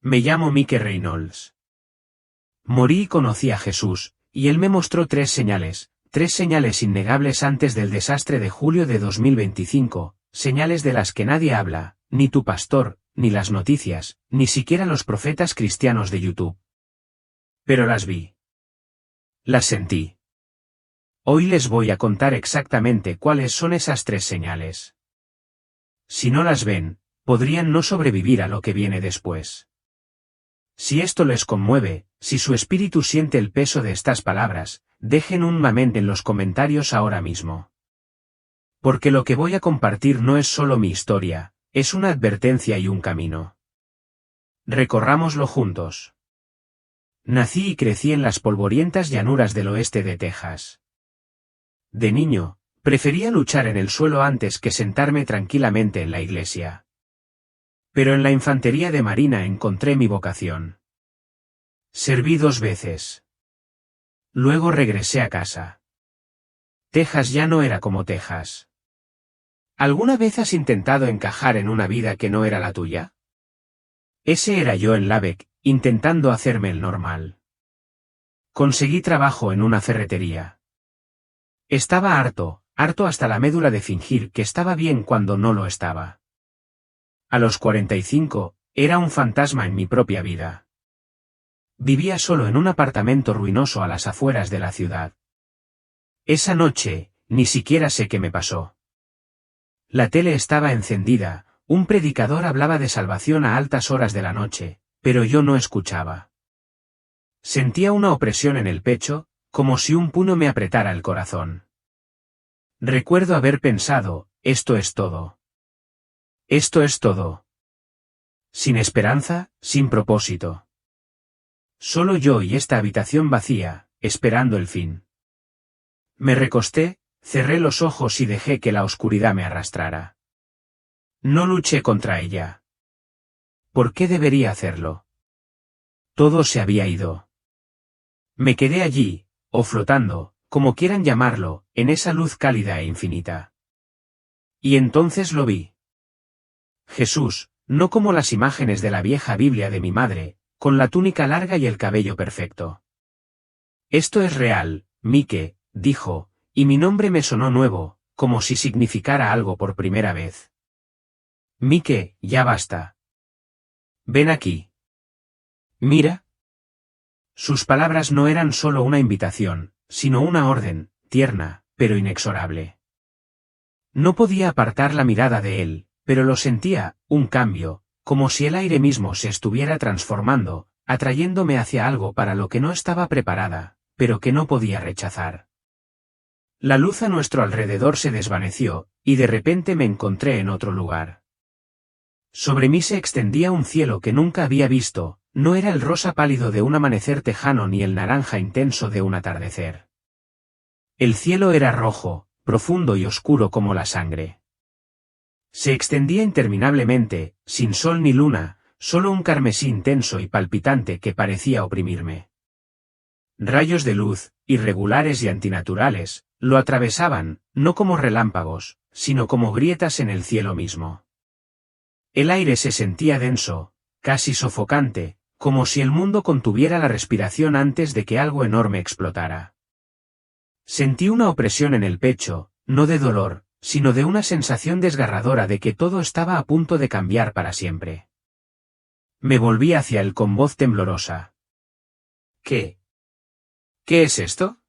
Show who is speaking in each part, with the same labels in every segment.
Speaker 1: Me llamo Mike Reynolds. Morí y conocí a Jesús, y él me mostró tres señales innegables antes del desastre de julio de 2025, señales de las que nadie habla, ni tu pastor, ni las noticias, ni siquiera los profetas cristianos de YouTube. Pero las vi. Las sentí. Hoy les voy a contar exactamente cuáles son esas tres señales. Si no las ven, podrían no sobrevivir a lo que viene después. Si esto les conmueve, si su espíritu siente el peso de estas palabras, dejen un amén en los comentarios ahora mismo. Porque lo que voy a compartir no es solo mi historia, es una advertencia y un camino. Recorrámoslo juntos. Nací y crecí en las polvorientas llanuras del oeste de Texas. De niño, prefería luchar en el suelo antes que sentarme tranquilamente en la iglesia. Pero en la infantería de Marina encontré mi vocación. Serví 2 veces. Luego regresé a casa. Texas ya no era como Texas. ¿Alguna vez has intentado encajar en una vida que no era la tuya? Ese era yo en Lubbock, intentando hacerme el normal. Conseguí trabajo en una ferretería. Estaba harto hasta la médula de fingir que estaba bien cuando no lo estaba. A los 45, era un fantasma en mi propia vida. Vivía solo en un apartamento ruinoso a las afueras de la ciudad. Esa noche, ni siquiera sé qué me pasó. La tele estaba encendida, un predicador hablaba de salvación a altas horas de la noche, pero yo no escuchaba. Sentía una opresión en el pecho, como si un puño me apretara el corazón. Recuerdo haber pensado, esto es todo. Esto es todo. Sin esperanza, sin propósito. Solo yo y esta habitación vacía, esperando el fin. Me recosté, cerré los ojos y dejé que la oscuridad me arrastrara. No luché contra ella. ¿Por qué debería hacerlo? Todo se había ido. Me quedé allí, o flotando, como quieran llamarlo, en esa luz cálida e infinita. Y entonces lo vi. Jesús, no como las imágenes de la vieja Biblia de mi madre, con la túnica larga y el cabello perfecto. Esto es real, Mike, dijo, y mi nombre me sonó nuevo, como si significara algo por primera vez. Mike, ya basta. Ven aquí. Mira. Sus palabras no eran solo una invitación, sino una orden, tierna, pero inexorable. No podía apartar la mirada de él, pero lo sentía, un cambio, como si el aire mismo se estuviera transformando, atrayéndome hacia algo para lo que no estaba preparada, pero que no podía rechazar. La luz a nuestro alrededor se desvaneció, y de repente me encontré en otro lugar. Sobre mí se extendía un cielo que nunca había visto, no era el rosa pálido de un amanecer tejano ni el naranja intenso de un atardecer. El cielo era rojo, profundo y oscuro como la sangre. Se extendía interminablemente, sin sol ni luna, solo un carmesí intenso y palpitante que parecía oprimirme. Rayos de luz, irregulares y antinaturales, lo atravesaban, no como relámpagos, sino como grietas en el cielo mismo. El aire se sentía denso, casi sofocante, como si el mundo contuviera la respiración antes de que algo enorme explotara. Sentí una opresión en el pecho, no de dolor, sino de una sensación desgarradora de que todo estaba a punto de cambiar para siempre. Me volví hacia él con voz temblorosa. ¿Qué? ¿Qué es esto?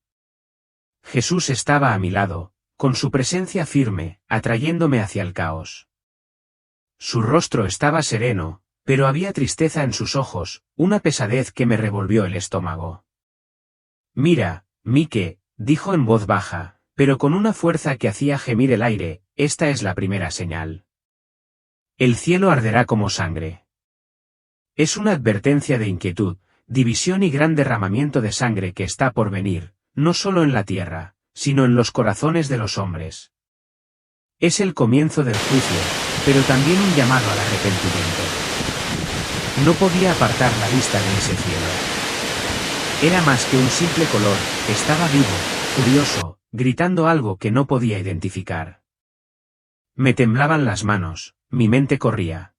Speaker 1: Jesús estaba a mi lado, con su presencia firme, atrayéndome hacia el caos. Su rostro estaba sereno, pero había tristeza en sus ojos, una pesadez que me revolvió el estómago. Mira, Mike, dijo en voz baja, pero con una fuerza que hacía gemir el aire, esta es la primera señal. El cielo arderá como sangre. Es una advertencia de inquietud, división y gran derramamiento de sangre que está por venir, no solo en la tierra, sino en los corazones de los hombres. Es el comienzo del juicio, pero también un llamado al arrepentimiento. No podía apartar la vista de ese cielo. Era más que un simple color, estaba vivo, furioso, gritando algo que no podía identificar. Me temblaban las manos, mi mente corría.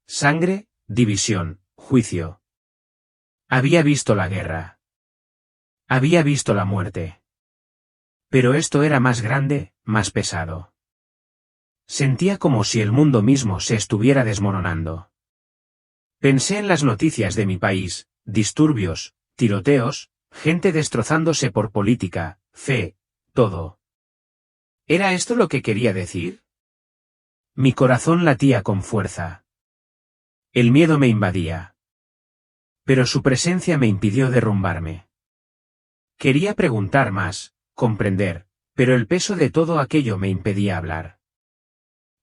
Speaker 1: ¿Sangre? división, juicio. Había visto la guerra. Había visto la muerte. Pero esto era más grande, más pesado. Sentía como si el mundo mismo se estuviera desmoronando. Pensé en las noticias de mi país, disturbios, tiroteos, gente destrozándose por política, fe, todo. ¿Era esto lo que quería decir? Mi corazón latía con fuerza. El miedo me invadía. Pero su presencia me impidió derrumbarme. Quería preguntar más, comprender, pero el peso de todo aquello me impedía hablar.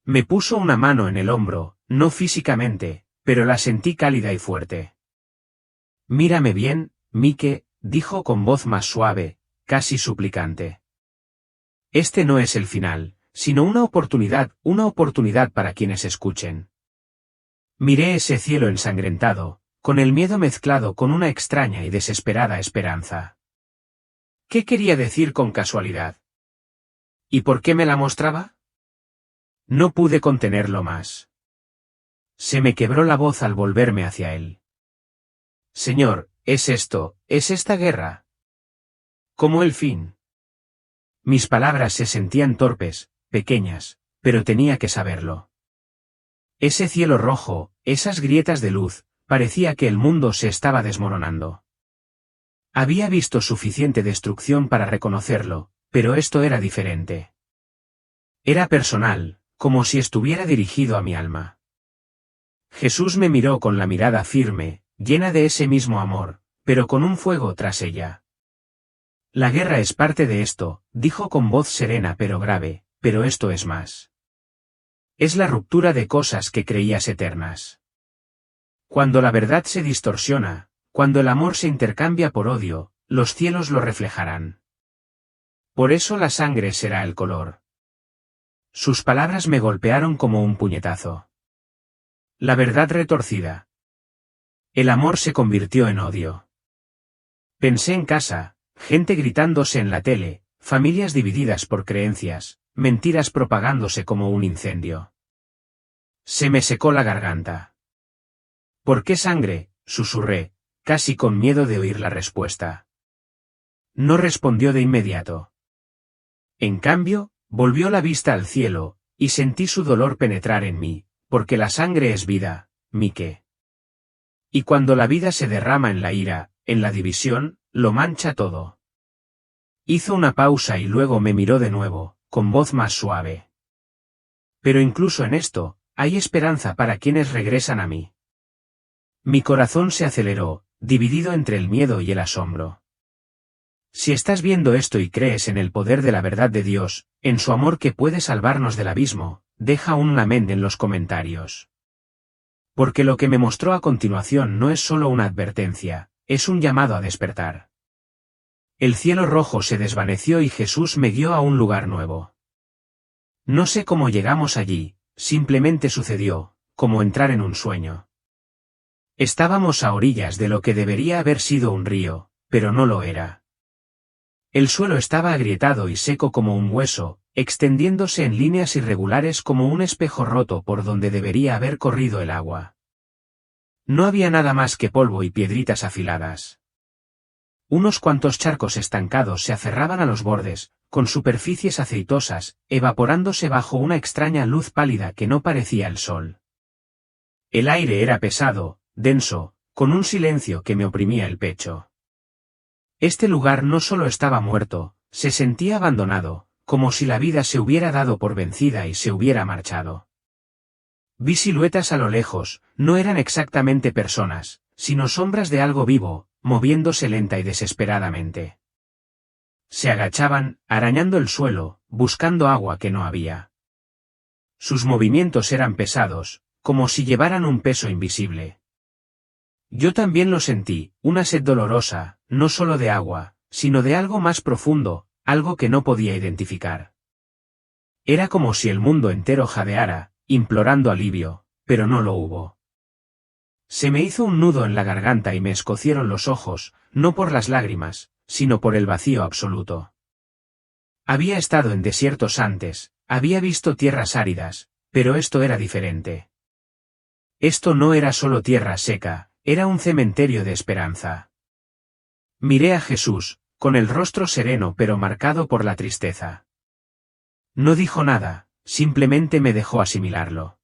Speaker 1: Me puso una mano en el hombro, no físicamente, pero la sentí cálida y fuerte. Mírame bien, Mike, dijo con voz más suave, casi suplicante. Este no es el final, sino una oportunidad para quienes escuchen. Miré ese cielo ensangrentado, con el miedo mezclado con una extraña y desesperada esperanza. ¿Qué quería decir con casualidad? ¿Y por qué me la mostraba? No pude contenerlo más. Se me quebró la voz al volverme hacia él. Señor, es esta guerra. ¿Cómo el fin? Mis palabras se sentían torpes, pequeñas, pero tenía que saberlo. Ese cielo rojo, esas grietas de luz, parecía que el mundo se estaba desmoronando. Había visto suficiente destrucción para reconocerlo, pero esto era diferente. Era personal, como si estuviera dirigido a mi alma. Jesús me miró con la mirada firme, llena de ese mismo amor, pero con un fuego tras ella. La guerra es parte de esto, dijo con voz serena pero grave, pero esto es más. Es la ruptura de cosas que creías eternas. Cuando la verdad se distorsiona, cuando el amor se intercambia por odio, los cielos lo reflejarán. Por eso la sangre será el color. Sus palabras me golpearon como un puñetazo. La verdad retorcida. El amor se convirtió en odio. Pensé en casa, gente gritándose en la tele, familias divididas por creencias, mentiras propagándose como un incendio. Se me secó la garganta. ¿Por qué sangre?, susurré, casi con miedo de oír la respuesta. No respondió de inmediato. En cambio, volvió la vista al cielo, y sentí su dolor penetrar en mí, porque la sangre es vida, Mike. Y cuando la vida se derrama en la ira, en la división, lo mancha todo. Hizo una pausa y luego me miró de nuevo, con voz más suave. Pero incluso en esto, hay esperanza para quienes regresan a mí. Mi corazón se aceleró, dividido entre el miedo y el asombro. Si estás viendo esto y crees en el poder de la verdad de Dios, en su amor que puede salvarnos del abismo, deja un amén en los comentarios. Porque lo que me mostró a continuación no es solo una advertencia, es un llamado a despertar. El cielo rojo se desvaneció y Jesús me guió a un lugar nuevo. No sé cómo llegamos allí, simplemente sucedió, como entrar en un sueño. Estábamos a orillas de lo que debería haber sido un río, pero no lo era. El suelo estaba agrietado y seco como un hueso, extendiéndose en líneas irregulares como un espejo roto por donde debería haber corrido el agua. No había nada más que polvo y piedritas afiladas. Unos cuantos charcos estancados se aferraban a los bordes, con superficies aceitosas, evaporándose bajo una extraña luz pálida que no parecía el sol. El aire era pesado, denso, con un silencio que me oprimía el pecho. Este lugar no solo estaba muerto, se sentía abandonado, como si la vida se hubiera dado por vencida y se hubiera marchado. Vi siluetas a lo lejos, no eran exactamente personas, sino sombras de algo vivo, moviéndose lenta y desesperadamente. Se agachaban, arañando el suelo, buscando agua que no había. Sus movimientos eran pesados, como si llevaran un peso invisible. Yo también lo sentí, una sed dolorosa, no solo de agua, sino de algo más profundo, algo que no podía identificar. Era como si el mundo entero jadeara, implorando alivio, pero no lo hubo. Se me hizo un nudo en la garganta y me escocieron los ojos, no por las lágrimas, sino por el vacío absoluto. Había estado en desiertos antes, había visto tierras áridas, pero esto era diferente. Esto no era solo tierra seca, era un cementerio de esperanza. Miré a Jesús, con el rostro sereno pero marcado por la tristeza. No dijo nada, simplemente me dejó asimilarlo.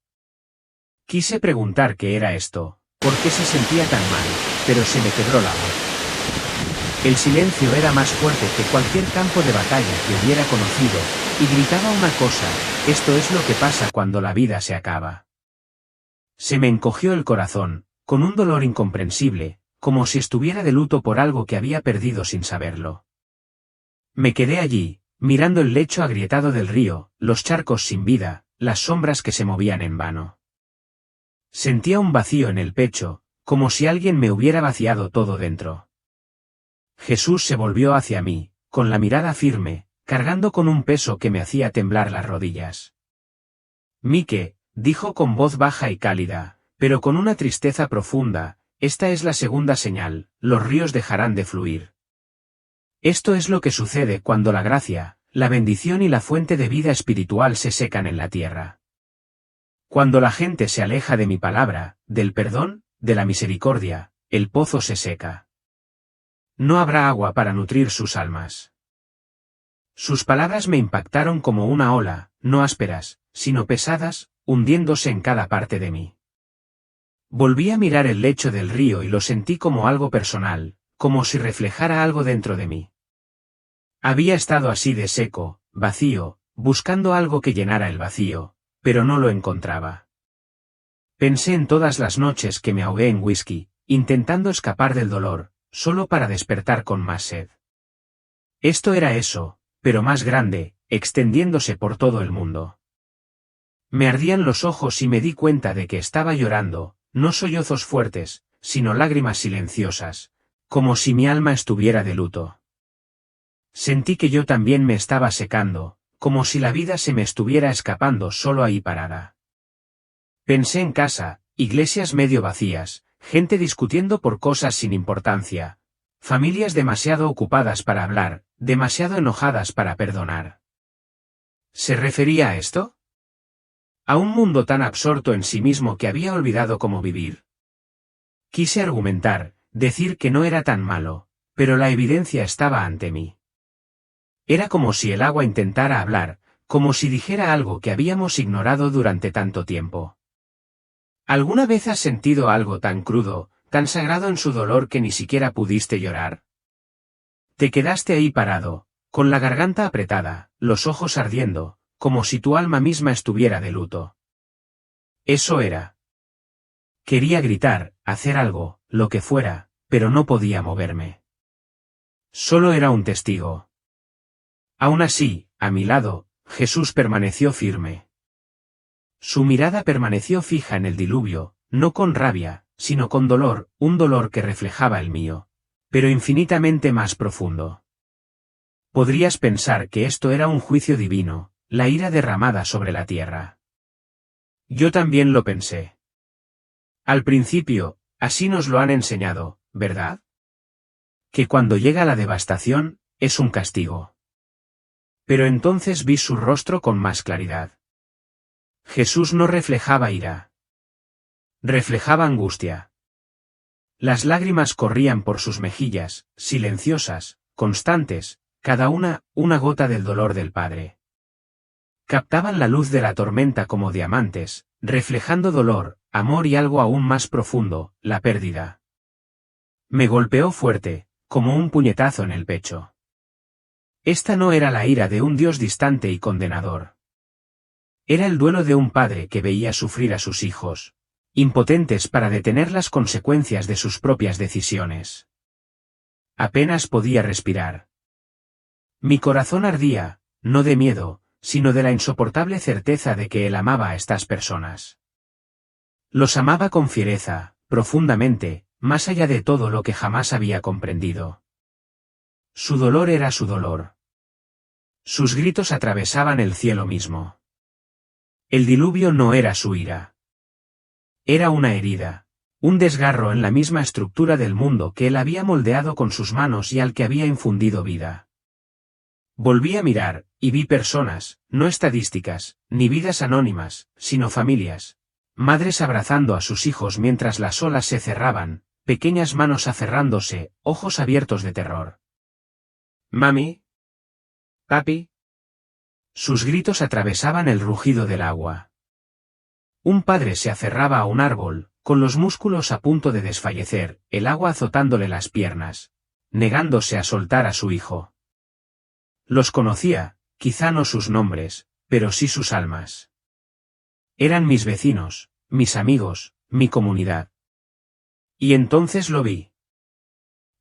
Speaker 1: Quise preguntar qué era esto, por qué se sentía tan mal, pero se me quebró la voz. El silencio era más fuerte que cualquier campo de batalla que hubiera conocido, y gritaba una cosa: esto es lo que pasa cuando la vida se acaba. Se me encogió el corazón, con un dolor incomprensible, como si estuviera de luto por algo que había perdido sin saberlo. Me quedé allí, mirando el lecho agrietado del río, los charcos sin vida, las sombras que se movían en vano. Sentía un vacío en el pecho, como si alguien me hubiera vaciado todo dentro. Jesús se volvió hacia mí, con la mirada firme, cargando con un peso que me hacía temblar las rodillas. Mike, dijo con voz baja y cálida, pero con una tristeza profunda, esta es la segunda señal, los ríos dejarán de fluir. Esto es lo que sucede cuando la gracia, la bendición y la fuente de vida espiritual se secan en la tierra. Cuando la gente se aleja de mi palabra, del perdón, de la misericordia, el pozo se seca. No habrá agua para nutrir sus almas. Sus palabras me impactaron como una ola, no ásperas, sino pesadas, hundiéndose en cada parte de mí. Volví a mirar el lecho del río y lo sentí como algo personal, como si reflejara algo dentro de mí. Había estado así de seco, vacío, buscando algo que llenara el vacío, pero no lo encontraba. Pensé en todas las noches que me ahogué en whisky, intentando escapar del dolor, solo para despertar con más sed. Esto era eso, pero más grande, extendiéndose por todo el mundo. Me ardían los ojos y me di cuenta de que estaba llorando, no sollozos fuertes, sino lágrimas silenciosas, como si mi alma estuviera de luto. Sentí que yo también me estaba secando, como si la vida se me estuviera escapando solo ahí parada. Pensé en casa, iglesias medio vacías, gente discutiendo por cosas sin importancia, familias demasiado ocupadas para hablar, demasiado enojadas para perdonar. ¿Se refería a esto? ¿A un mundo tan absorto en sí mismo que había olvidado cómo vivir? Quise argumentar, decir que no era tan malo, pero la evidencia estaba ante mí. Era como si el agua intentara hablar, como si dijera algo que habíamos ignorado durante tanto tiempo. ¿Alguna vez has sentido algo tan crudo, tan sagrado en su dolor que ni siquiera pudiste llorar? Te quedaste ahí parado, con la garganta apretada, los ojos ardiendo, como si tu alma misma estuviera de luto. Eso era. Quería gritar, hacer algo, lo que fuera, pero no podía moverme. Solo era un testigo. Aún así, a mi lado, Jesús permaneció firme. Su mirada permaneció fija en el diluvio, no con rabia, sino con dolor, un dolor que reflejaba el mío, pero infinitamente más profundo. Podrías pensar que esto era un juicio divino, la ira derramada sobre la tierra. Yo también lo pensé. Al principio, así nos lo han enseñado, ¿verdad? Que cuando llega la devastación, es un castigo. Pero entonces vi su rostro con más claridad. Jesús no reflejaba ira. Reflejaba angustia. Las lágrimas corrían por sus mejillas, silenciosas, constantes, cada una gota del dolor del Padre. Captaban la luz de la tormenta como diamantes, reflejando dolor, amor y algo aún más profundo, la pérdida. Me golpeó fuerte, como un puñetazo en el pecho. Esta no era la ira de un Dios distante y condenador. Era el duelo de un padre que veía sufrir a sus hijos, impotentes para detener las consecuencias de sus propias decisiones. Apenas podía respirar. Mi corazón ardía, no de miedo, sino de la insoportable certeza de que él amaba a estas personas. Los amaba con fiereza, profundamente, más allá de todo lo que jamás había comprendido. Su dolor era su dolor. Sus gritos atravesaban el cielo mismo. El diluvio no era su ira. Era una herida, un desgarro en la misma estructura del mundo que él había moldeado con sus manos y al que había infundido vida. Volví a mirar, y vi personas, no estadísticas, ni vidas anónimas, sino familias, Madres abrazando a sus hijos mientras las olas se cerraban, pequeñas manos aferrándose, ojos abiertos de terror. «Mami. Papi». Sus gritos atravesaban el rugido del agua. Un padre se aferraba a un árbol, con los músculos a punto de desfallecer, el agua azotándole las piernas, negándose a soltar a su hijo. Los conocía, quizá no sus nombres, pero sí sus almas. Eran mis vecinos, mis amigos, mi comunidad. Y entonces lo vi.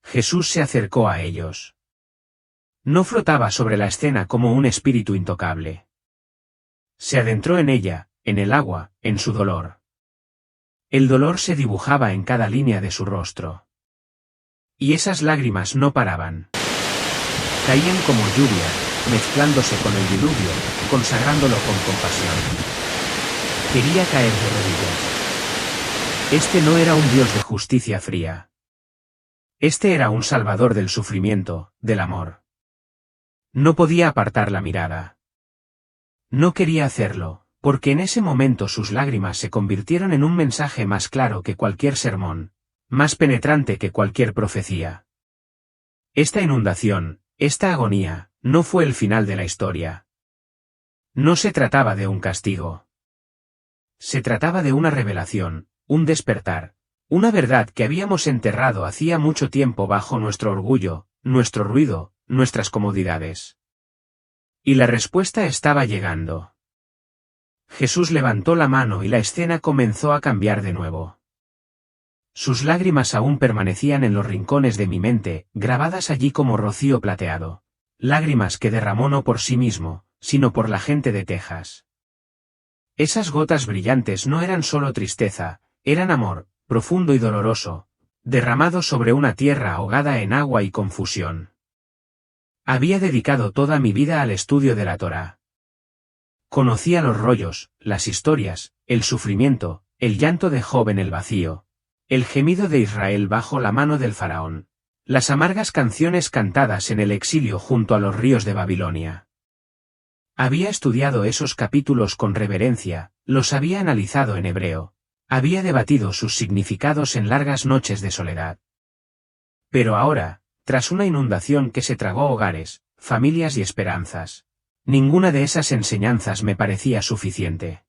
Speaker 1: Jesús se acercó a ellos. No flotaba sobre la escena como un espíritu intocable. Se adentró en ella, en el agua, en su dolor. El dolor se dibujaba en cada línea de su rostro. Y esas lágrimas no paraban. Caían como lluvia, mezclándose con el diluvio, consagrándolo con compasión. Quería caer de rodillas. Este no era un Dios de justicia fría. Este era un Salvador del sufrimiento, del amor. No podía apartar la mirada. No quería hacerlo, porque en ese momento sus lágrimas se convirtieron en un mensaje más claro que cualquier sermón, más penetrante que cualquier profecía. Esta inundación, esta agonía, no fue el final de la historia. No se trataba de un castigo. Se trataba de una revelación, un despertar, una verdad que habíamos enterrado hacía mucho tiempo bajo nuestro orgullo, nuestro ruido, nuestras comodidades. Y la respuesta estaba llegando. Jesús levantó la mano y la escena comenzó a cambiar de nuevo. Sus lágrimas aún permanecían en los rincones de mi mente, grabadas allí como rocío plateado. Lágrimas que derramó no por sí mismo, sino por la gente de Texas. Esas gotas brillantes no eran solo tristeza, eran amor, profundo y doloroso, derramado sobre una tierra ahogada en agua y confusión. Había dedicado toda mi vida al estudio de la Torá. Conocía los rollos, las historias, el sufrimiento, el llanto de Job en el vacío, el gemido de Israel bajo la mano del faraón, las amargas canciones cantadas en el exilio junto a los ríos de Babilonia. Había estudiado esos capítulos con reverencia, los había analizado en hebreo, había debatido sus significados en largas noches de soledad. Pero ahora, tras una inundación que se tragó hogares, familias y esperanzas, ninguna de esas enseñanzas me parecía suficiente.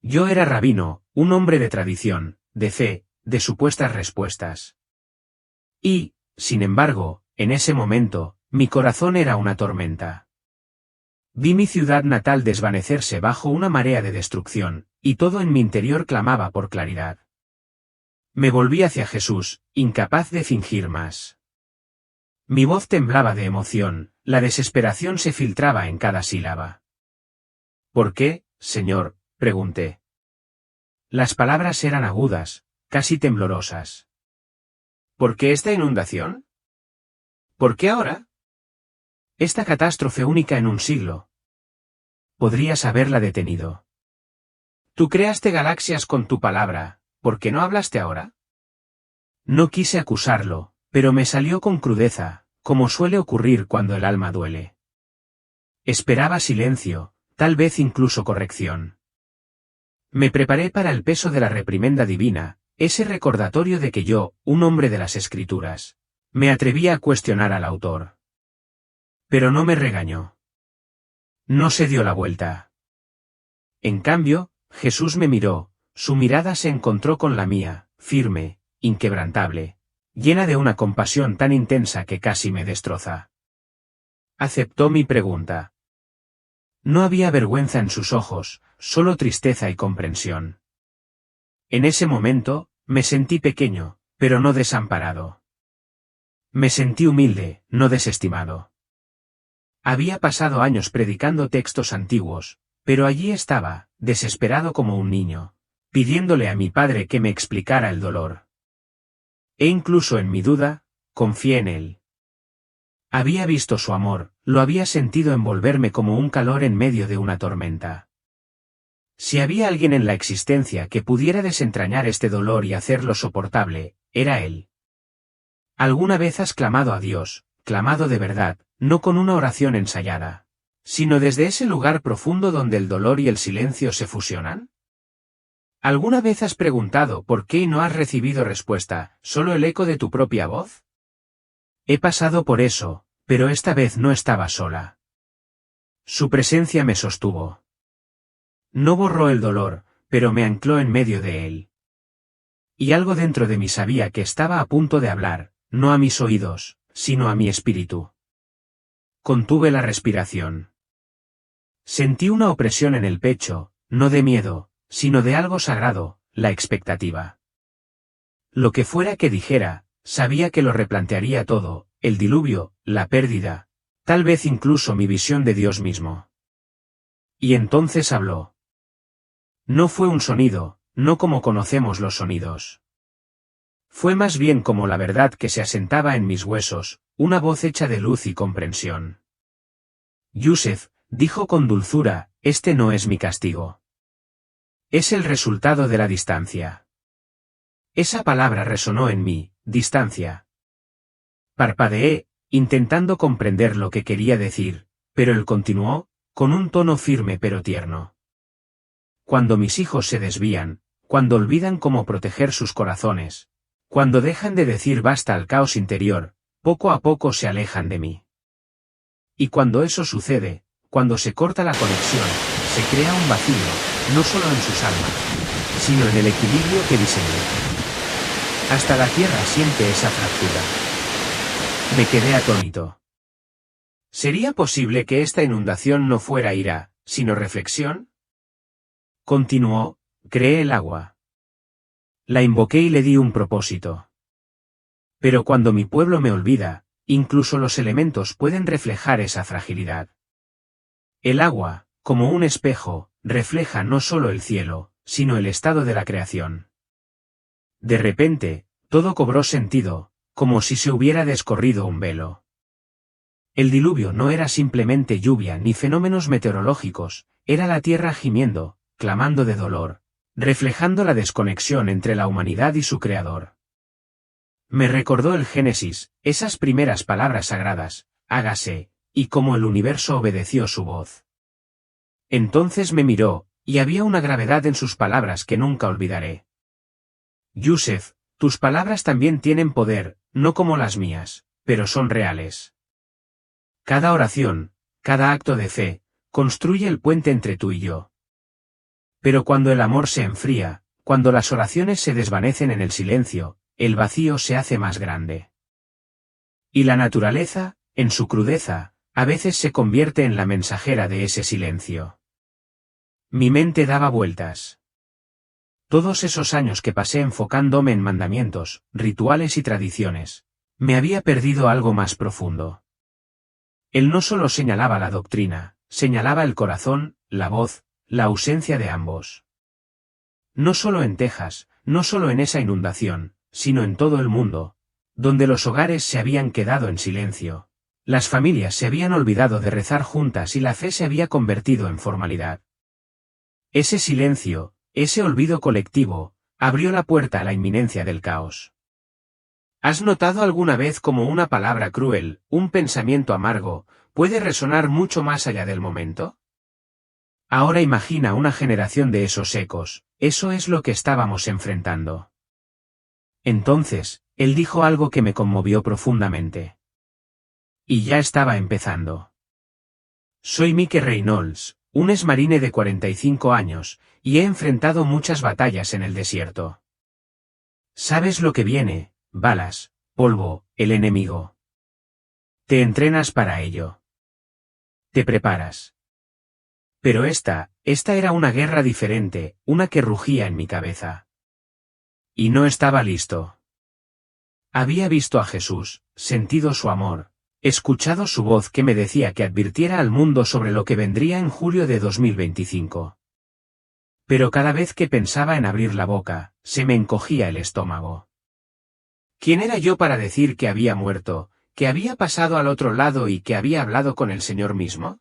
Speaker 1: Yo era rabino, un hombre de tradición, de fe, de supuestas respuestas. Y, sin embargo, en ese momento, mi corazón era una tormenta. Vi mi ciudad natal desvanecerse bajo una marea de destrucción, y todo en mi interior clamaba por claridad. Me volví hacia Jesús, incapaz de fingir más. Mi voz temblaba de emoción, la desesperación se filtraba en cada sílaba. ¿Por qué, Señor?, pregunté. Las palabras eran agudas, casi temblorosas. ¿Por qué esta inundación? ¿Por qué ahora? Esta catástrofe única en un siglo. Podrías haberla detenido. Tú creaste galaxias con tu palabra, ¿por qué no hablaste ahora? No quise acusarlo, pero me salió con crudeza, como suele ocurrir cuando el alma duele. Esperaba silencio, tal vez incluso corrección. Me preparé para el peso de la reprimenda divina, ese recordatorio de que yo, un hombre de las Escrituras, me atrevía a cuestionar al autor. Pero no me regañó. No se dio la vuelta. En cambio, Jesús me miró, su mirada se encontró con la mía, firme, inquebrantable, llena de una compasión tan intensa que casi me destroza. Aceptó mi pregunta. No había vergüenza en sus ojos, solo tristeza y comprensión. En ese momento, me sentí pequeño, pero no desamparado. Me sentí humilde, no desestimado. Había pasado años predicando textos antiguos, pero allí estaba, desesperado como un niño, pidiéndole a mi padre que me explicara el dolor. E incluso en mi duda, confié en él. Había visto su amor, lo había sentido envolverme como un calor en medio de una tormenta. Si había alguien en la existencia que pudiera desentrañar este dolor y hacerlo soportable, era él. ¿Alguna vez has clamado a Dios, clamado de verdad, no con una oración ensayada, sino desde ese lugar profundo donde el dolor y el silencio se fusionan? ¿Alguna vez has preguntado por qué y no has recibido respuesta, solo el eco de tu propia voz? He pasado por eso, pero esta vez no estaba sola. Su presencia me sostuvo. No borró el dolor, pero me ancló en medio de él. Y algo dentro de mí sabía que estaba a punto de hablar, no a mis oídos, sino a mi espíritu. Contuve la respiración. Sentí una opresión en el pecho, no de miedo, sino de algo sagrado, la expectativa. Lo que fuera que dijera, sabía que lo replantearía todo, el diluvio, la pérdida, tal vez incluso mi visión de Dios mismo. Y entonces habló. No fue un sonido, no como conocemos los sonidos. Fue más bien como la verdad que se asentaba en mis huesos, una voz hecha de luz y comprensión. Yusef, dijo con dulzura, este no es mi castigo. Es el resultado de la distancia. Esa palabra resonó en mí, distancia. Parpadeé, intentando comprender lo que quería decir, pero él continuó, con un tono firme pero tierno. Cuando mis hijos se desvían, cuando olvidan cómo proteger sus corazones, cuando dejan de decir basta al caos interior, poco a poco se alejan de mí. Y cuando eso sucede, cuando se corta la conexión, se crea un vacío, no solo en sus almas, sino en el equilibrio que diseñé. Hasta la tierra siente esa fractura. Me quedé atónito. ¿Sería posible que esta inundación no fuera ira, sino reflexión? Continuó, creé el agua. La invoqué y le di un propósito. Pero cuando mi pueblo me olvida, incluso los elementos pueden reflejar esa fragilidad. El agua, como un espejo, refleja no solo el cielo, sino el estado de la creación. De repente, todo cobró sentido, como si se hubiera descorrido un velo. El diluvio no era simplemente lluvia ni fenómenos meteorológicos, era la tierra gimiendo, clamando de dolor, reflejando la desconexión entre la humanidad y su creador. Me recordó el Génesis, esas primeras palabras sagradas, hágase, y cómo el universo obedeció su voz. Entonces me miró, y había una gravedad en sus palabras que nunca olvidaré. Yusef, tus palabras también tienen poder, no como las mías, pero son reales. Cada oración, cada acto de fe, construye el puente entre tú y yo. Pero cuando el amor se enfría, cuando las oraciones se desvanecen en el silencio, el vacío se hace más grande. Y la naturaleza, en su crudeza, a veces se convierte en la mensajera de ese silencio. Mi mente daba vueltas. Todos esos años que pasé enfocándome en mandamientos, rituales y tradiciones, me había perdido algo más profundo. Él no solo señalaba la doctrina, señalaba el corazón, la voz, la ausencia de ambos. No solo en Texas, no solo en esa inundación, sino en todo el mundo, donde los hogares se habían quedado en silencio, las familias se habían olvidado de rezar juntas y la fe se había convertido en formalidad. Ese silencio, ese olvido colectivo, abrió la puerta a la inminencia del caos. ¿Has notado alguna vez cómo una palabra cruel, un pensamiento amargo, puede resonar mucho más allá del momento? Ahora imagina una generación de esos ecos, eso es lo que estábamos enfrentando. Entonces, él dijo algo que me conmovió profundamente. Y ya estaba empezando. Soy Mike Reynolds, un exmarine de 45 años, y he enfrentado muchas batallas en el desierto. ¿Sabes lo que viene? Balas, polvo, el enemigo. Te entrenas para ello. Te preparas. Pero esta era una guerra diferente, una que rugía en mi cabeza. Y no estaba listo. Había visto a Jesús, sentido su amor, escuchado su voz que me decía que advirtiera al mundo sobre lo que vendría en julio de 2025. Pero cada vez que pensaba en abrir la boca, se me encogía el estómago. ¿Quién era yo para decir que había muerto, que había pasado al otro lado y que había hablado con el Señor mismo?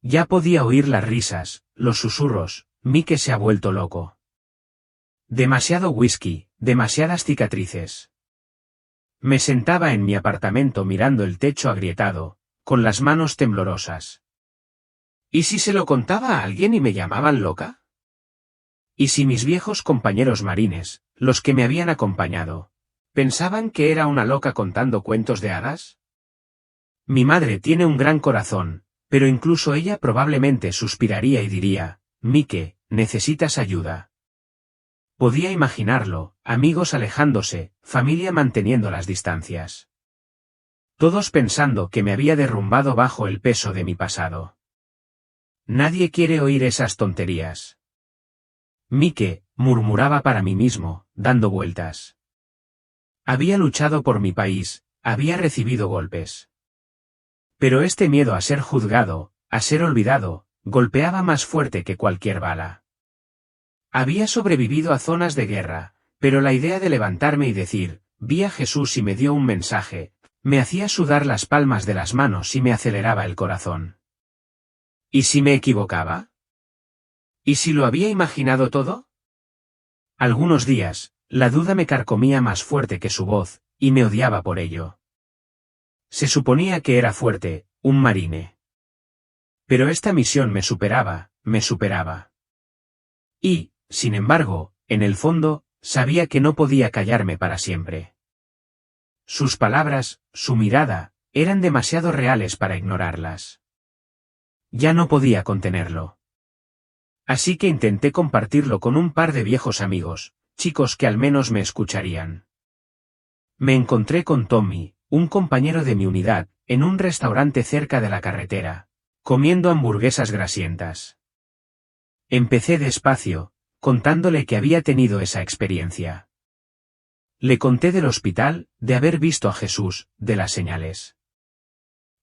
Speaker 1: Ya podía oír las risas, los susurros, Mike se ha vuelto loco. Demasiado whisky, demasiadas cicatrices. Me sentaba en mi apartamento mirando el techo agrietado, con las manos temblorosas. ¿Y si se lo contaba a alguien y me llamaban loca? ¿Y si mis viejos compañeros marines, los que me habían acompañado, pensaban que era una loca contando cuentos de hadas? Mi madre tiene un gran corazón, pero incluso ella probablemente suspiraría y diría, Mike, necesitas ayuda. Podía imaginarlo, amigos alejándose, familia manteniendo las distancias. Todos pensando que me había derrumbado bajo el peso de mi pasado. Nadie quiere oír esas tonterías. Mike, murmuraba para mí mismo, dando vueltas. Había luchado por mi país, había recibido golpes. Pero este miedo a ser juzgado, a ser olvidado, golpeaba más fuerte que cualquier bala. Había sobrevivido a zonas de guerra, pero la idea de levantarme y decir, vi a Jesús y me dio un mensaje, me hacía sudar las palmas de las manos y me aceleraba el corazón. ¿Y si me equivocaba? ¿Y si lo había imaginado todo? Algunos días, la duda me carcomía más fuerte que su voz, y me odiaba por ello. Se suponía que era fuerte, un marine. Pero esta misión me superaba, me superaba. Y, sin embargo, en el fondo, sabía que no podía callarme para siempre. Sus palabras, su mirada, eran demasiado reales para ignorarlas. Ya no podía contenerlo. Así que intenté compartirlo con un par de viejos amigos, chicos que al menos me escucharían. Me encontré con Tommy, un compañero de mi unidad, en un restaurante cerca de la carretera, comiendo hamburguesas grasientas. Empecé despacio, contándole que había tenido esa experiencia. Le conté del hospital, de haber visto a Jesús, de las señales.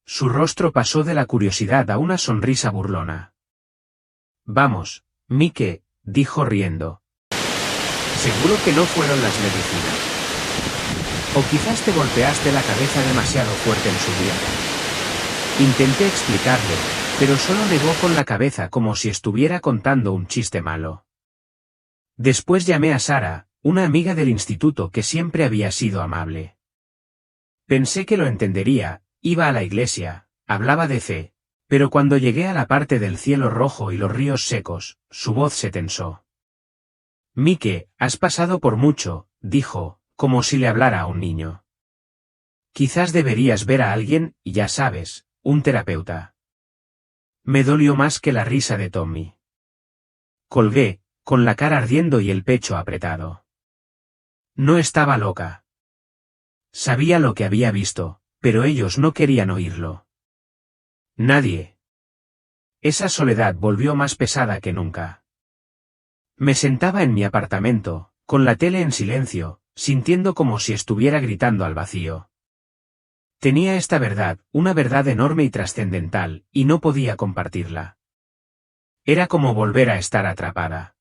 Speaker 1: Su rostro pasó de la curiosidad a una sonrisa burlona. Vamos, Mike, dijo riendo. ¿Seguro que no fueron las medicinas? O quizás te golpeaste la cabeza demasiado fuerte en su día. Intenté explicarle, pero solo negó con la cabeza como si estuviera contando un chiste malo. Después llamé a Sara, una amiga del instituto que siempre había sido amable. Pensé que lo entendería, iba a la iglesia, hablaba de fe. Pero cuando llegué a la parte del cielo rojo y los ríos secos, su voz se tensó. Mike, has pasado por mucho, dijo, como si le hablara a un niño. Quizás deberías ver a alguien, ya sabes, un terapeuta. Me dolió más que la risa de Tommy. Colgué, con la cara ardiendo y el pecho apretado. No estaba loca. Sabía lo que había visto, pero ellos no querían oírlo. Nadie. Esa soledad volvió más pesada que nunca. Me sentaba en mi apartamento, con la tele en silencio, sintiendo como si estuviera gritando al vacío. Tenía esta verdad, una verdad enorme y trascendental, y no podía compartirla. Era como volver a estar atrapada.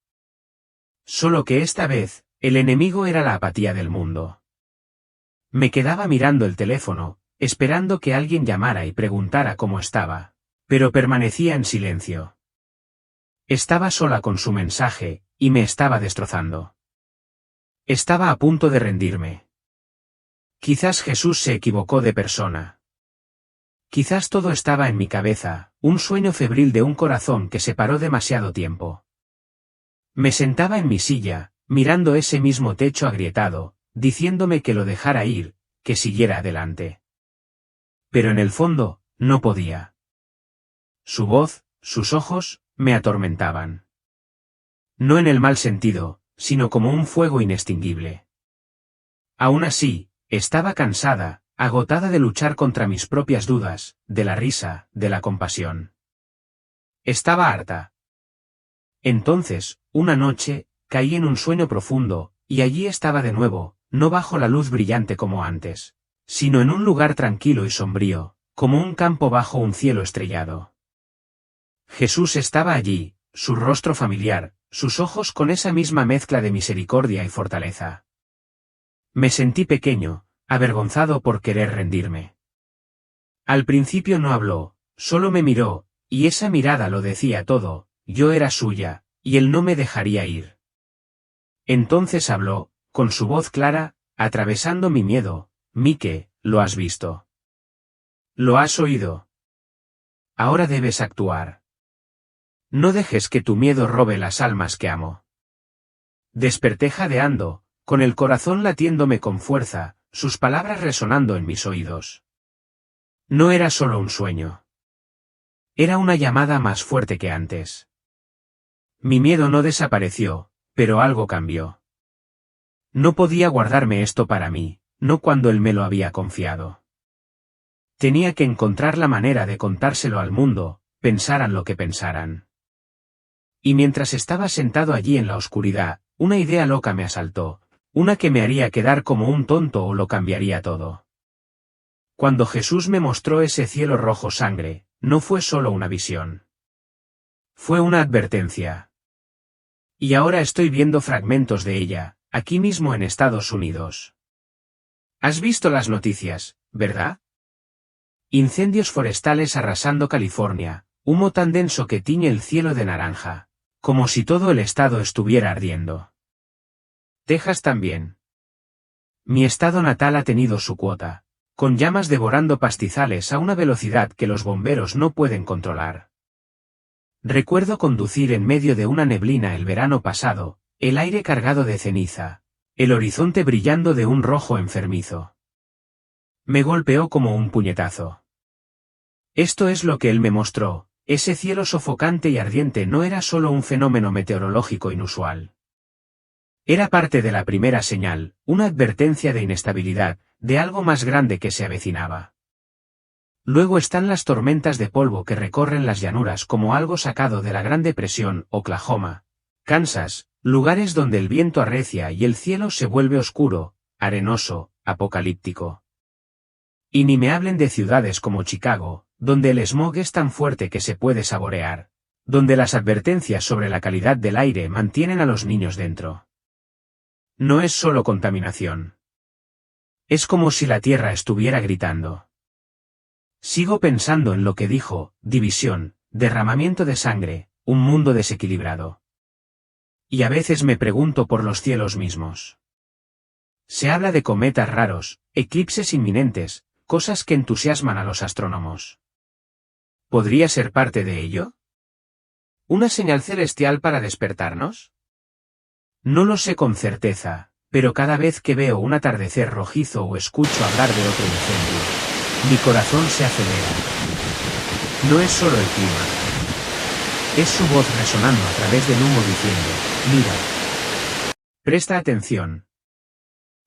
Speaker 1: Solo que esta vez, el enemigo era la apatía del mundo. Me quedaba mirando el teléfono, esperando que alguien llamara y preguntara cómo estaba, pero permanecía en silencio. Estaba sola con su mensaje, y me estaba destrozando. Estaba a punto de rendirme. Quizás Jesús se equivocó de persona. Quizás todo estaba en mi cabeza, un sueño febril de un corazón que se paró demasiado tiempo. Me sentaba en mi silla, mirando ese mismo techo agrietado, diciéndome que lo dejara ir, que siguiera adelante. Pero en el fondo, no podía. Su voz, sus ojos, me atormentaban. No en el mal sentido, sino como un fuego inextinguible. Aún así, estaba cansada, agotada de luchar contra mis propias dudas, de la risa, de la compasión. Estaba harta. Entonces, una noche, caí en un sueño profundo, y allí estaba de nuevo, no bajo la luz brillante como antes, sino en un lugar tranquilo y sombrío, como un campo bajo un cielo estrellado. Jesús estaba allí, su rostro familiar, sus ojos con esa misma mezcla de misericordia y fortaleza. Me sentí pequeño, avergonzado por querer rendirme. Al principio no habló, solo me miró, y esa mirada lo decía todo, yo era suya, y él no me dejaría ir. Entonces habló, con su voz clara, atravesando mi miedo, Mike, lo has visto. Lo has oído. Ahora debes actuar. No dejes que tu miedo robe las almas que amo. Desperté jadeando, con el corazón latiéndome con fuerza, sus palabras resonando en mis oídos. No era solo un sueño. Era una llamada más fuerte que antes. Mi miedo no desapareció, pero algo cambió. No podía guardarme esto para mí, no cuando él me lo había confiado. Tenía que encontrar la manera de contárselo al mundo, pensaran lo que pensaran. Y mientras estaba sentado allí en la oscuridad, una idea loca me asaltó, una que me haría quedar como un tonto o lo cambiaría todo. Cuando Jesús me mostró ese cielo rojo sangre, no fue solo una visión. Fue una advertencia. Y ahora estoy viendo fragmentos de ella, aquí mismo en Estados Unidos. ¿Has visto las noticias, verdad? Incendios forestales arrasando California, humo tan denso que tiñe el cielo de naranja, como si todo el estado estuviera ardiendo. Texas también. Mi estado natal ha tenido su cuota, con llamas devorando pastizales a una velocidad que los bomberos no pueden controlar. Recuerdo conducir en medio de una neblina el verano pasado, el aire cargado de ceniza, el horizonte brillando de un rojo enfermizo. Me golpeó como un puñetazo. Esto es lo que él me mostró, ese cielo sofocante y ardiente no era solo un fenómeno meteorológico inusual. Era parte de la primera señal, una advertencia de inestabilidad, de algo más grande que se avecinaba. Luego están las tormentas de polvo que recorren las llanuras como algo sacado de la Gran Depresión, Oklahoma, Kansas, lugares donde el viento arrecia y el cielo se vuelve oscuro, arenoso, apocalíptico. Y ni me hablen de ciudades como Chicago, donde el smog es tan fuerte que se puede saborear, donde las advertencias sobre la calidad del aire mantienen a los niños dentro. No es solo contaminación. Es como si la tierra estuviera gritando. Sigo pensando en lo que dijo, división, derramamiento de sangre, un mundo desequilibrado. Y a veces me pregunto por los cielos mismos. Se habla de cometas raros, eclipses inminentes, cosas que entusiasman a los astrónomos. ¿Podría ser parte de ello? ¿Una señal celestial para despertarnos? No lo sé con certeza, pero cada vez que veo un atardecer rojizo o escucho hablar de otro incendio, mi corazón se acelera. No es solo el clima. Es su voz resonando a través del humo diciendo, mira. Presta atención.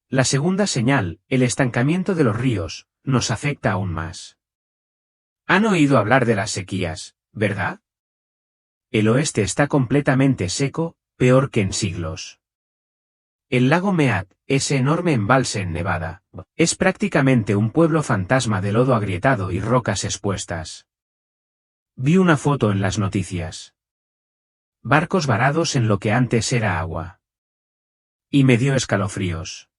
Speaker 1: La segunda señal, el estancamiento de los ríos, nos afecta aún más. Han oído hablar de las sequías, ¿verdad? El oeste está completamente seco, peor que en siglos. El lago Mead, ese enorme embalse en Nevada, es prácticamente un pueblo fantasma de lodo agrietado y rocas expuestas. Vi una foto en las noticias. Barcos varados en lo que antes era agua. Y me dio escalofríos.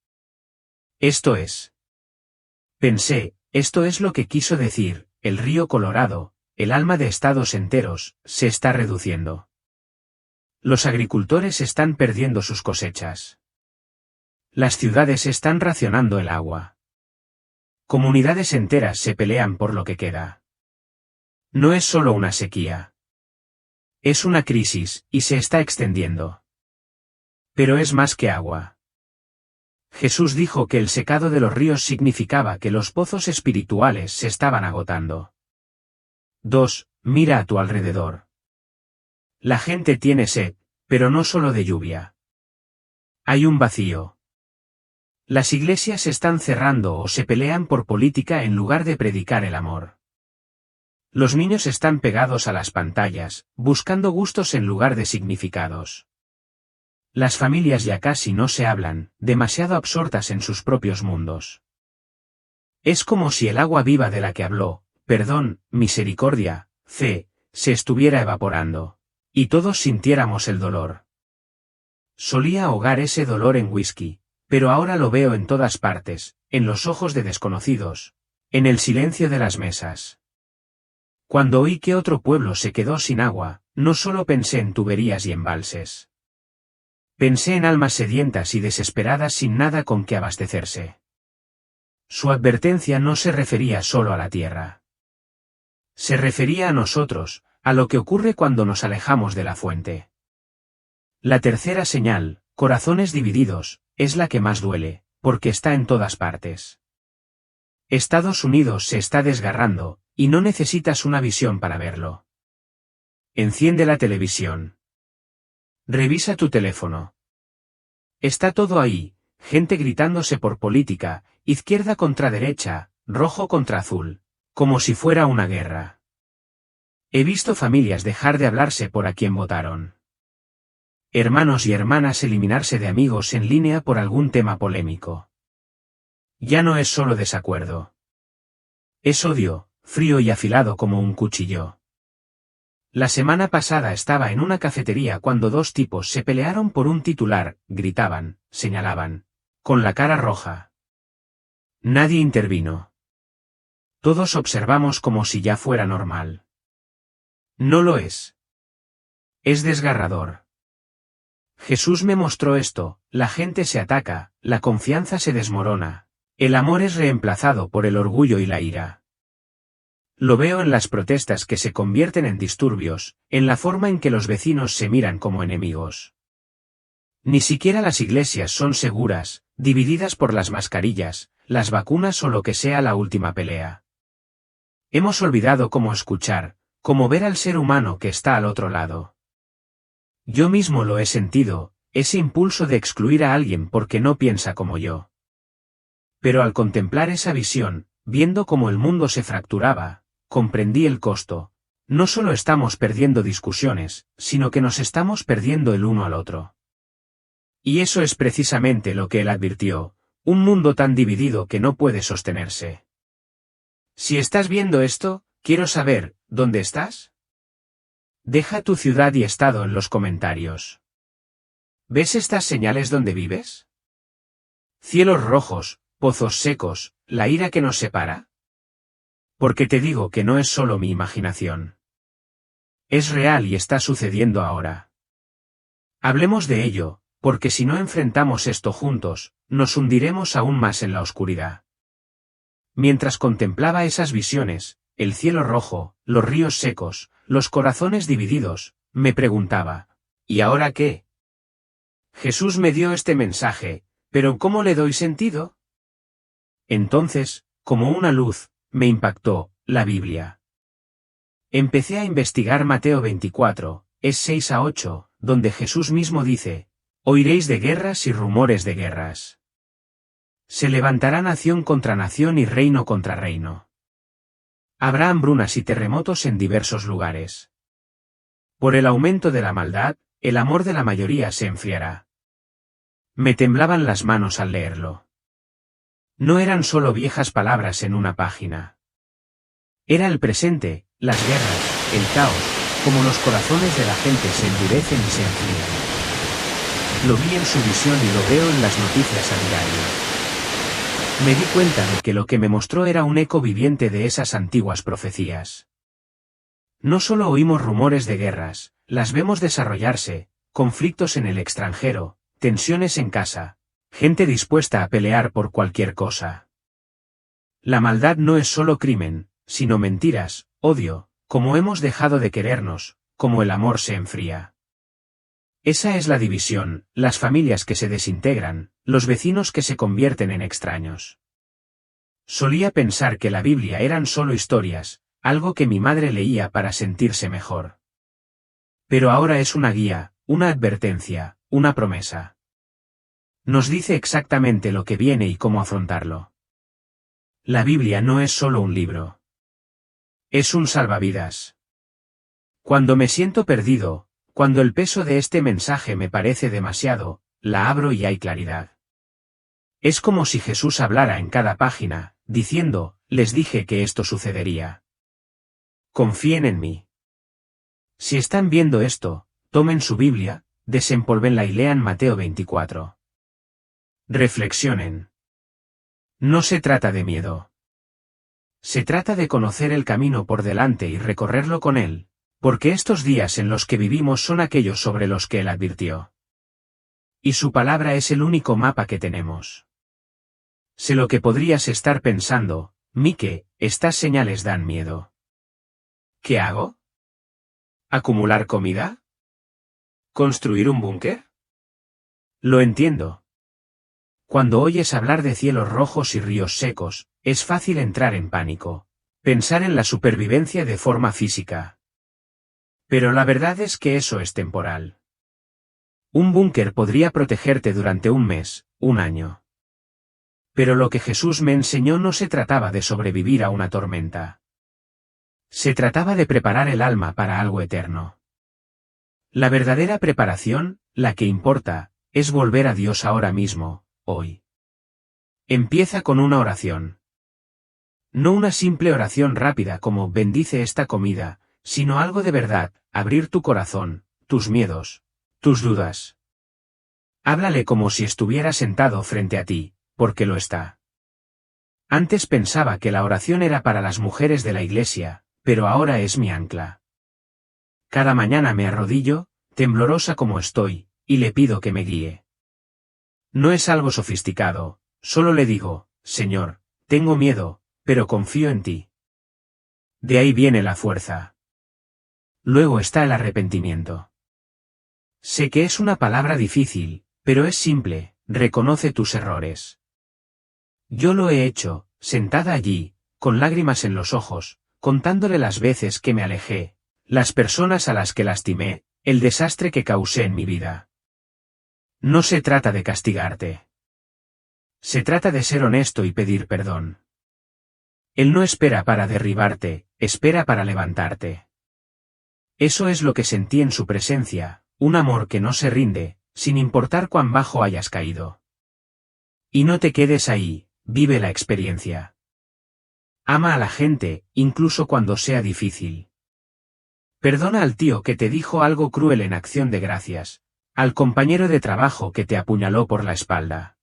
Speaker 1: Pensé, esto es lo que quiso decir, el río Colorado, el alma de estados enteros, se está reduciendo. Los agricultores están perdiendo sus cosechas. Las ciudades están racionando el agua. Comunidades enteras se pelean por lo que queda. No es solo una sequía. Es una crisis, y se está extendiendo. Pero es más que agua. Jesús dijo que el secado de los ríos significaba que los pozos espirituales se estaban agotando. 2. Mira a tu alrededor. La gente tiene sed, pero no solo de lluvia. Hay un vacío. Las iglesias se están cerrando o se pelean por política en lugar de predicar el amor. Los niños están pegados a las pantallas, buscando gustos en lugar de significados. Las familias ya casi no se hablan, demasiado absortas en sus propios mundos. Es como si el agua viva de la que habló, perdón, misericordia, fe, se estuviera evaporando. Y todos sintiéramos el dolor. Solía ahogar ese dolor en whisky, pero ahora lo veo en todas partes, en los ojos de desconocidos, en el silencio de las mesas. Cuando oí que otro pueblo se quedó sin agua, no solo pensé en tuberías y embalses. Pensé en almas sedientas y desesperadas sin nada con que abastecerse. Su advertencia no se refería solo a la tierra. Se refería a nosotros, a lo que ocurre cuando nos alejamos de la fuente. La tercera señal, Corazones divididos, es la que más duele, porque está en todas partes. Estados Unidos se está desgarrando, y no necesitas una visión para verlo. Enciende la televisión. Revisa tu teléfono. Está todo ahí, gente gritándose por política, izquierda contra derecha, rojo contra azul, como si fuera una guerra. He visto familias dejar de hablarse por a quien votaron. Hermanos y hermanas eliminarse de amigos en línea por algún tema polémico. Ya no es solo desacuerdo. Es odio, frío y afilado como un cuchillo. La semana pasada estaba en una cafetería cuando dos tipos se pelearon por un titular, gritaban, señalaban, con la cara roja. Nadie intervino. Todos observamos como si ya fuera normal. No lo es. Es desgarrador. Jesús me mostró esto, la gente se ataca, la confianza se desmorona, el amor es reemplazado por el orgullo y la ira. Lo veo en las protestas que se convierten en disturbios, en la forma en que los vecinos se miran como enemigos. Ni siquiera las iglesias son seguras, divididas por las mascarillas, las vacunas o lo que sea la última pelea. Hemos olvidado cómo escuchar, cómo ver al ser humano que está al otro lado. Yo mismo lo he sentido, ese impulso de excluir a alguien porque no piensa como yo. Pero al contemplar esa visión, viendo cómo el mundo se fracturaba, comprendí el costo. No solo estamos perdiendo discusiones, sino que nos estamos perdiendo el uno al otro. Y eso es precisamente lo que él advirtió, un mundo tan dividido que no puede sostenerse. Si estás viendo esto, quiero saber, ¿dónde estás? Deja tu ciudad y estado en los comentarios. ¿Ves estas señales donde vives? Cielos rojos, pozos secos, la ira que nos separa. Porque te digo que no es solo mi imaginación. Es real y está sucediendo ahora. Hablemos de ello, porque si no enfrentamos esto juntos, nos hundiremos aún más en la oscuridad. Mientras contemplaba esas visiones, el cielo rojo, los ríos secos, los corazones divididos, me preguntaba, ¿y ahora qué? Jesús me dio este mensaje, pero ¿cómo le doy sentido? Entonces, como una luz, me impactó, la Biblia. Empecé a investigar Mateo 24, es 6 a 8, donde Jesús mismo dice, oiréis de guerras y rumores de guerras. Se levantará nación contra nación y reino contra reino. Habrá hambrunas y terremotos en diversos lugares. Por el aumento de la maldad, el amor de la mayoría se enfriará. Me temblaban las manos al leerlo. No eran solo viejas palabras en una página. Era el presente, las guerras, el caos, como los corazones de la gente se endurecen y se enfrían. Lo vi en su visión y lo veo en las noticias a diario. Me di cuenta de que lo que me mostró era un eco viviente de esas antiguas profecías. No solo oímos rumores de guerras, las vemos desarrollarse, conflictos en el extranjero, tensiones en casa, gente dispuesta a pelear por cualquier cosa. La maldad no es solo crimen, sino mentiras, odio, como hemos dejado de querernos, como el amor se enfría. Esa es la división, las familias que se desintegran, los vecinos que se convierten en extraños. Solía pensar que la Biblia eran solo historias, algo que mi madre leía para sentirse mejor. Pero ahora es una guía, una advertencia, una promesa. Nos dice exactamente lo que viene y cómo afrontarlo. La Biblia no es solo un libro. Es un salvavidas. Cuando me siento perdido, cuando el peso de este mensaje me parece demasiado, la abro y hay claridad. Es como si Jesús hablara en cada página, diciendo, les dije que esto sucedería. Confíen en mí. Si están viendo esto, tomen su Biblia, desempólvenla y lean Mateo 24. Reflexionen. No se trata de miedo. Se trata de conocer el camino por delante y recorrerlo con él. Porque estos días en los que vivimos son aquellos sobre los que él advirtió. Y su palabra es el único mapa que tenemos. Sé lo que podrías estar pensando, Mike, estas señales dan miedo. ¿Qué hago? ¿Acumular comida? ¿Construir un búnker? Lo entiendo. Cuando oyes hablar de cielos rojos y ríos secos, es fácil entrar en pánico. Pensar en la supervivencia de forma física. Pero la verdad es que eso es temporal. Un búnker podría protegerte durante un mes, un año. Pero lo que Jesús me enseñó no se trataba de sobrevivir a una tormenta. Se trataba de preparar el alma para algo eterno. La verdadera preparación, la que importa, es volver a Dios ahora mismo, hoy. Empieza con una oración. No una simple oración rápida como bendice esta comida, sino algo de verdad, abrir tu corazón, tus miedos, tus dudas. Háblale como si estuviera sentado frente a ti, porque lo está. Antes pensaba que la oración era para las mujeres de la iglesia, pero ahora es mi ancla. Cada mañana me arrodillo, temblorosa como estoy, y le pido que me guíe. No es algo sofisticado, solo le digo, Señor, tengo miedo, pero confío en ti. De ahí viene la fuerza. Luego está el arrepentimiento. Sé que es una palabra difícil, pero es simple, reconoce tus errores. Yo lo he hecho, sentada allí, con lágrimas en los ojos, contándole las veces que me alejé, las personas a las que lastimé, el desastre que causé en mi vida. No se trata de castigarte. Se trata de ser honesto y pedir perdón. Él no espera para derribarte, espera para levantarte. Eso es lo que sentí en su presencia, un amor que no se rinde, sin importar cuán bajo hayas caído. Y no te quedes ahí, vive la experiencia. Ama a la gente, incluso cuando sea difícil. Perdona al tío que te dijo algo cruel en acción de gracias, al compañero de trabajo que te apuñaló por la espalda.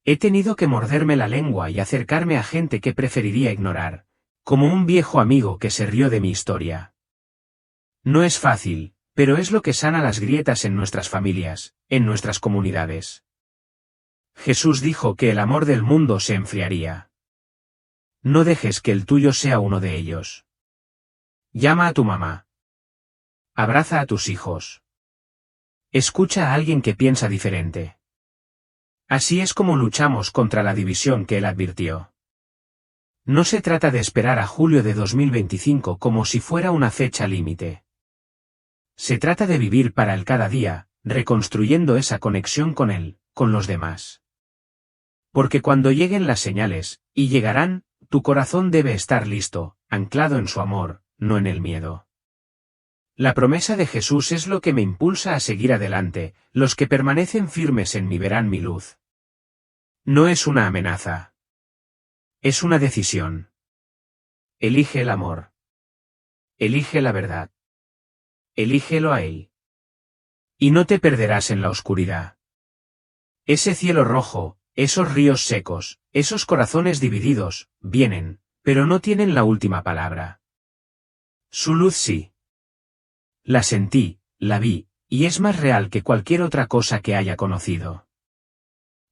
Speaker 1: He tenido que morderme la lengua y acercarme a gente que preferiría ignorar, como un viejo amigo que se rió de mi historia. No es fácil, pero es lo que sana las grietas en nuestras familias, en nuestras comunidades. Jesús dijo que el amor del mundo se enfriaría. No dejes que el tuyo sea uno de ellos. Llama a tu mamá. Abraza a tus hijos. Escucha a alguien que piensa diferente. Así es como luchamos contra la división que él advirtió. No se trata de esperar a julio de 2025 como si fuera una fecha límite. Se trata de vivir para el cada día, reconstruyendo esa conexión con él, con los demás. Porque cuando lleguen las señales, y llegarán, tu corazón debe estar listo, anclado en su amor, no en el miedo. La promesa de Jesús es lo que me impulsa a seguir adelante, los que permanecen firmes en mí verán mi luz. No es una amenaza. Es una decisión. Elige el amor. Elige la verdad. Elígelo a él. Y no te perderás en la oscuridad. Ese cielo rojo, esos ríos secos, esos corazones divididos, vienen, pero no tienen la última palabra. Su luz sí. La sentí, la vi, y es más real que cualquier otra cosa que haya conocido.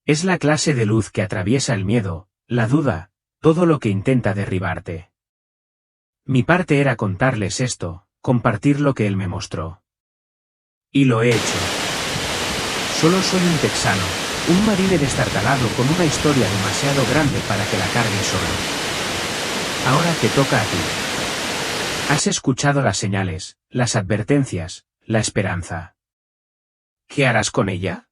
Speaker 1: Es la clase de luz que atraviesa el miedo, la duda, todo lo que intenta derribarte. Mi parte era contarles esto, compartir lo que él me mostró. Y lo he hecho. Solo soy un texano, un marine destartalado con una historia demasiado grande para que la cargue solo. Ahora te toca a ti. Has escuchado las señales, las advertencias, la esperanza. ¿Qué harás con ella?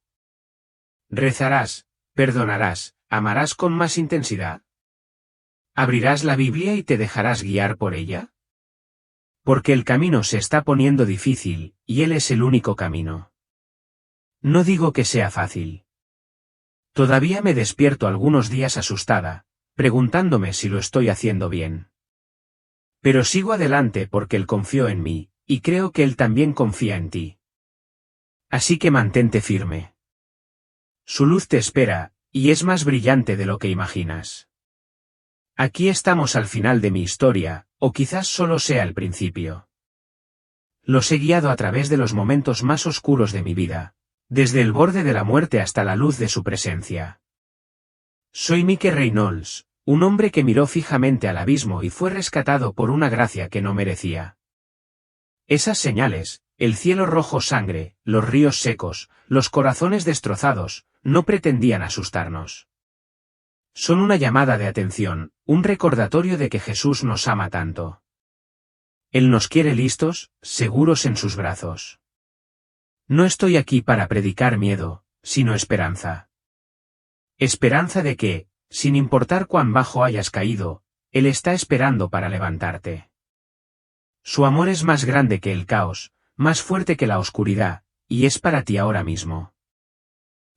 Speaker 1: ¿Rezarás, perdonarás, amarás con más intensidad? ¿Abrirás la Biblia y te dejarás guiar por ella? Porque el camino se está poniendo difícil, y él es el único camino. No digo que sea fácil. Todavía me despierto algunos días asustada, preguntándome si lo estoy haciendo bien. Pero sigo adelante porque él confió en mí, y creo que él también confía en ti. Así que mantente firme. Su luz te espera, y es más brillante de lo que imaginas. Aquí estamos al final de mi historia, o quizás solo sea el principio. Los he guiado a través de los momentos más oscuros de mi vida, desde el borde de la muerte hasta la luz de su presencia. Soy Mike Reynolds, un hombre que miró fijamente al abismo y fue rescatado por una gracia que no merecía. Esas señales, el cielo rojo sangre, los ríos secos, los corazones destrozados, no pretendían asustarnos. Son una llamada de atención, un recordatorio de que Jesús nos ama tanto. Él nos quiere listos, seguros en sus brazos. No estoy aquí para predicar miedo, sino esperanza. Esperanza de que, sin importar cuán bajo hayas caído, Él está esperando para levantarte. Su amor es más grande que el caos, más fuerte que la oscuridad, y es para ti ahora mismo.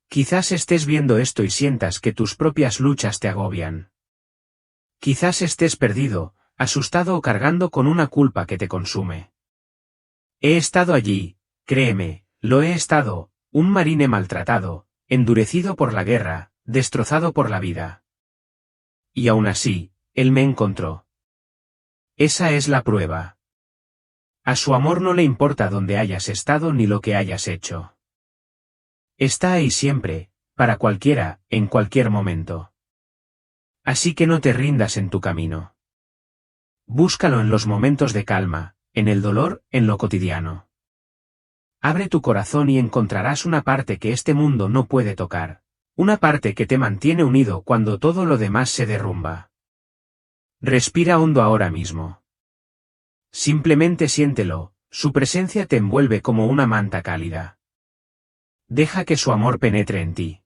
Speaker 1: Quizás estés viendo esto y sientas que tus propias luchas te agobian. Quizás estés perdido, asustado o cargando con una culpa que te consume. He estado allí, créeme, lo he estado, un marine maltratado, endurecido por la guerra, destrozado por la vida. Y aún así, Él me encontró. Esa es la prueba. A su amor no le importa dónde hayas estado ni lo que hayas hecho. Está ahí siempre, para cualquiera, en cualquier momento. Así que no te rindas en tu camino. Búscalo en los momentos de calma, en el dolor, en lo cotidiano. Abre tu corazón y encontrarás una parte que este mundo no puede tocar, una parte que te mantiene unido cuando todo lo demás se derrumba. Respira hondo ahora mismo. Simplemente siéntelo, su presencia te envuelve como una manta cálida. Deja que su amor penetre en ti.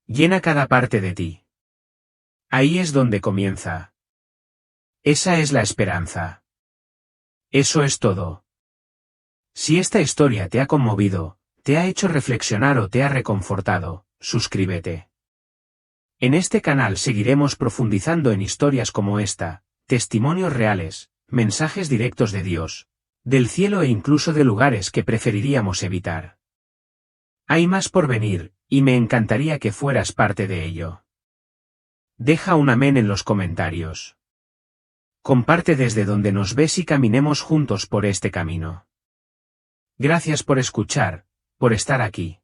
Speaker 1: Llena cada parte de ti. Ahí es donde comienza. Esa es la esperanza. Eso es todo. Si esta historia te ha conmovido, te ha hecho reflexionar o te ha reconfortado, suscríbete. En este canal seguiremos profundizando en historias como esta, testimonios reales, mensajes directos de Dios, del cielo e incluso de lugares que preferiríamos evitar. Hay más por venir, y me encantaría que fueras parte de ello. Deja un amén en los comentarios. Comparte desde donde nos ves y caminemos juntos por este camino. Gracias por escuchar, por estar aquí.